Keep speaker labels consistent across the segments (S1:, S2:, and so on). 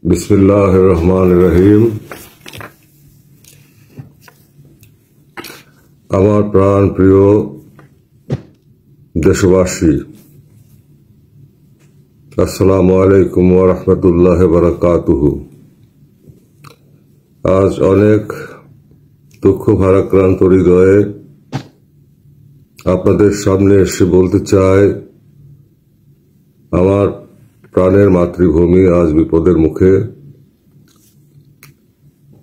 S1: বিসমিল্লাহির রহমানির রহিম। আমার প্রাণ প্রিয় দেশবাসী, আসসালামু আলাইকুম ওয়া রাহমাতুল্লাহি ওয়া বারাকাতুহু। আজ অনেক দুঃখ ভারাক্রান্ত হৃদয়ে আপনাদের সামনে এসে বলতে চাই, আমার প্রাণের মাতৃভূমি আজ বিপদের মুখে।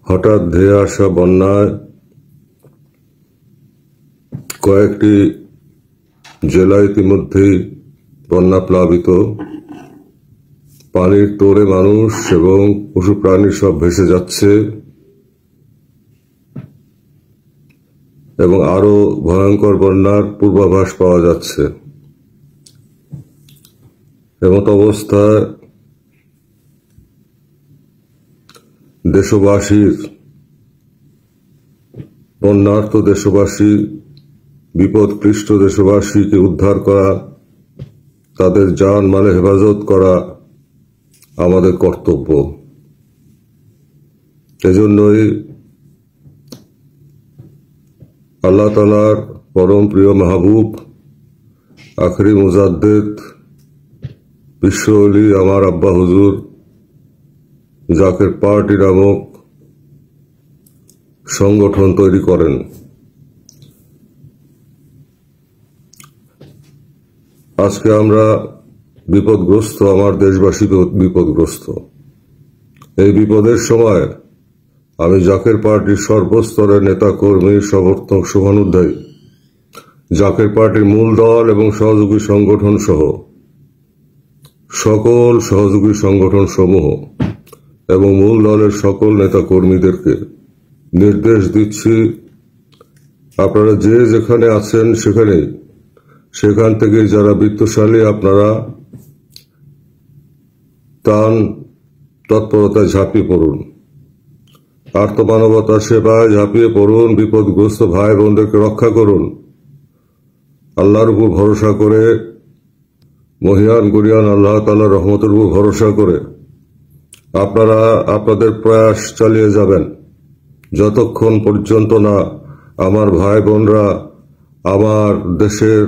S1: হঠাৎ ধেয়ে আসা বন্যায় কয়েকটি জেলা ইতিমধ্যেই বন্যা প্লাবিত। পানির তোড়ে মানুষ এবং পশু প্রাণী সব ভেসে যাচ্ছে এবং আরো ভয়ঙ্কর বন্যার পূর্বাভাস পাওয়া যাচ্ছে। এমত অবস্থায় দেশবাসীর, বন্যার্ত দেশবাসী, বিপদক্লিষ্ট দেশবাসীকে উদ্ধার করা, তাদের জান মালে হেফাজত করা আমাদের কর্তব্য। এজন্যই আল্লাহ তাআলার পরম প্রিয় মাহবুব আখরি মুজাদ্দেদ বিশ্ব ওলি আমার আব্বা হুজুর জাকের পার্টি নামক সংগঠন তৈরি করেন। আজকে আমরা বিপদগ্রস্ত, আমার দেশবাসী বিপদগ্রস্ত। এই বিপদের সময় আমি জাকের পার্টির সর্বস্তরের নেতা কর্মী, সমর্থক, শুভানুধ্যায়ী, জাকের পার্টির মূল দল এবং সহযোগী সংগঠন সহ সকল সহযোগী সংগঠন সমূহ এবং মূল দলের সকল নেতা কর্মীদেরকে নির্দেশ দিচ্ছি, আপনারা যে যেখানে আছেন সেখান থেকে যারা বিত্তশালী, আপনারা ত্রাণ তৎপরতায় ঝাঁপিয়ে পড়ুন, আর্তমানবতার সেবায় ঝাঁপিয়ে পড়ুন, বিপদগ্রস্ত ভাই বোনদেরকে রক্ষা করুন। আল্লাহর উপর ভরসা করে, মহিয়ান গুরিয়ান আল্লাহ তাআলার রহমতের উপর ভরসা করে আপনারা আপনাদের প্রয়াস চালিয়ে যাবেন, যতক্ষণ পর্যন্ত না আমার ভাই বোনরা, আমার দেশের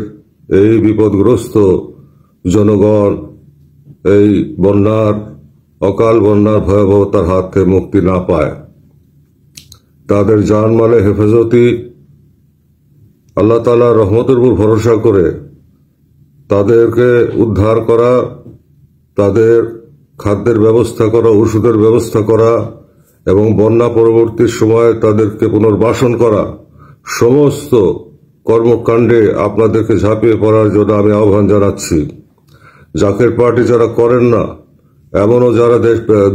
S1: এই বিপদগ্রস্ত জনগণ এই অকাল বন্যার ভয়াবহতার হাত থেকে মুক্তি না পায়। তাদের জানমালে হেফাজতি আল্লাহ তাআলার রহমতের উপর ভরসা করে তাদেরকে উদ্ধার করা, তাদের খাদ্যের ব্যবস্থা করা, ওষুধের ব্যবস্থা করা এবং বন্যা পরবর্তী সময়ে তাদেরকে পুনর্বাসন করা, সমস্ত কর্মকাণ্ডে আপনাদেরকে ঝাঁপিয়ে পড়ার জন্য আমি আহ্বান জানাচ্ছি। জাকের পার্টি যারা করেন না, এমনও যারা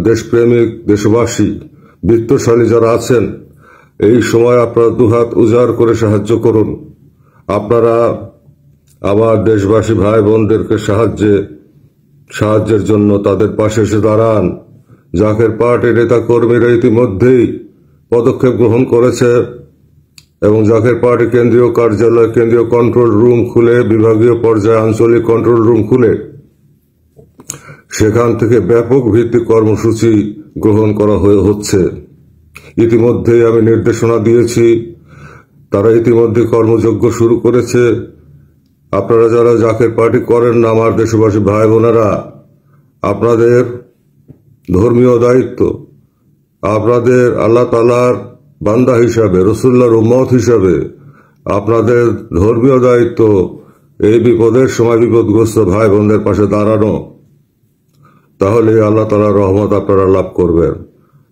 S1: দেশপ্রেমিক, দেশবাসী, বিত্তশালী যারা আছেন, এই সময় আপনারা দুহাত উজাড় করে সাহায্য করুন। আপনারা আমার দেশবাসী ভাই বোনদেরকে সাহায্যের জন্য তাদের পাশে এসে দাঁড়ান। জাকের পার্টির নেতা কর্মীরা ইতিমধ্যেই পদক্ষেপ গ্রহণ করেছে এবং জাকের পার্টি কেন্দ্রীয় কার্যালয়, কেন্দ্রীয় কন্ট্রোল রুম খুলে, বিভাগীয় পর্যায়ে আঞ্চলিক কন্ট্রোল রুম খুলে সেখান থেকে ব্যাপক ভিত্তিক কর্মসূচি গ্রহণ করা হচ্ছে। ইতিমধ্যেই আমি নির্দেশনা দিয়েছি, তারা ইতিমধ্যে কর্মযজ্ঞ শুরু করেছে। আপনারা যারা জাকের পার্টি করেন না, আমার দেশবাসী ভাই বোনেরা, আপনাদের ধর্মীয় দায়িত্ব, আপনাদের আল্লাহ তাআলার বান্দা হিসাবে, রাসূলুল্লাহর উম্মত হিসাবে আপনাদের ধর্মীয় দায়িত্ব এই বিপদের সময় বিপদগ্রস্ত ভাই বোনদের পাশে দাঁড়ানো। তাহলে আল্লাহ তাআলার রহমত আপনারা লাভ করবেন।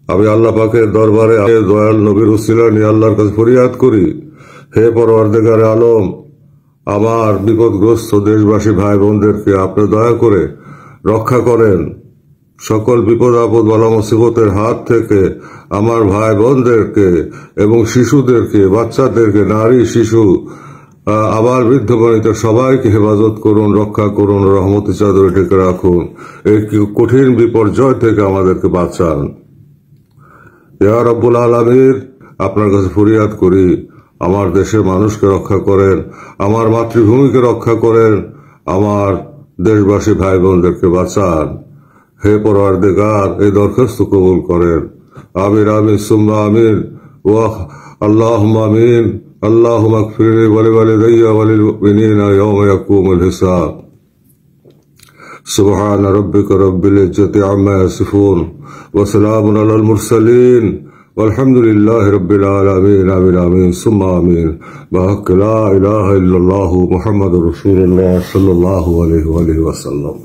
S1: আমি আল্লাহ পাকের দরবারে দয়াল নবীর উসিলা নিয়ে আল্লাহর কাছে ফরিয়াদ করি, হে পরওয়ারদিগারে আলম, আমার বিপদগ্রস্ত দেশবাসী ভাই বোনদেরকে আপনি দয়া করে রক্ষা করেন। সকল বিপদ আপদ বালা মুসিবতের হাত থেকে আমার ভাই বোনদেরকে এবং শিশুদেরকে, বাচ্চাদেরকে, নারী, শিশু, আবার বৃদ্ধ বনিতা সবাইকে হেফাজত করুন, রক্ষা করুন, রহমতের চাদরে ঢেকে রাখুন। এই কঠিন বিপর্যয় থেকে আমাদেরকে বাঁচান। ইয়া রাব্বুল আলামিন, আপনার কাছে ফরিয়াদ করি, আমার দেশের মানুষকে রক্ষা করেন, আমার মাতৃভূমিকে রক্ষা করেন, আমার দেশবাসী ভাই বোনদেরকে বাঁচান। হে পরওয়ারদিগার এই দরখাস্ত কবুল করেন। আমিন আমিন সুম্মা আমিন। ওয়া আল্লাহুম্মা আমিন। আল্লাহুম্মা আগফিরলি ওয়া লিওয়ালিদাইয়া ওয়া লিল মুমিনিনা ইয়াওমা ইয়াকুমুল হিসাব। সুবহান রাব্বিকা রাব্বিল ইজ্জাতি আম্মা ইয়াসিফুন ওয়া সালামুন আলাল মুরসালিন ওয়ালহামদুলিল্লাহি রাব্বিল আলামিন। আমিন আমিন সুম্মা আমিন। বিহাক্কি লা ইলাহা ইল্লাল্লাহু মুহাম্মাদুর রাসূলুল্লাহ সাল্লাল্লাহু আলাইহি ওয়া সাল্লাম।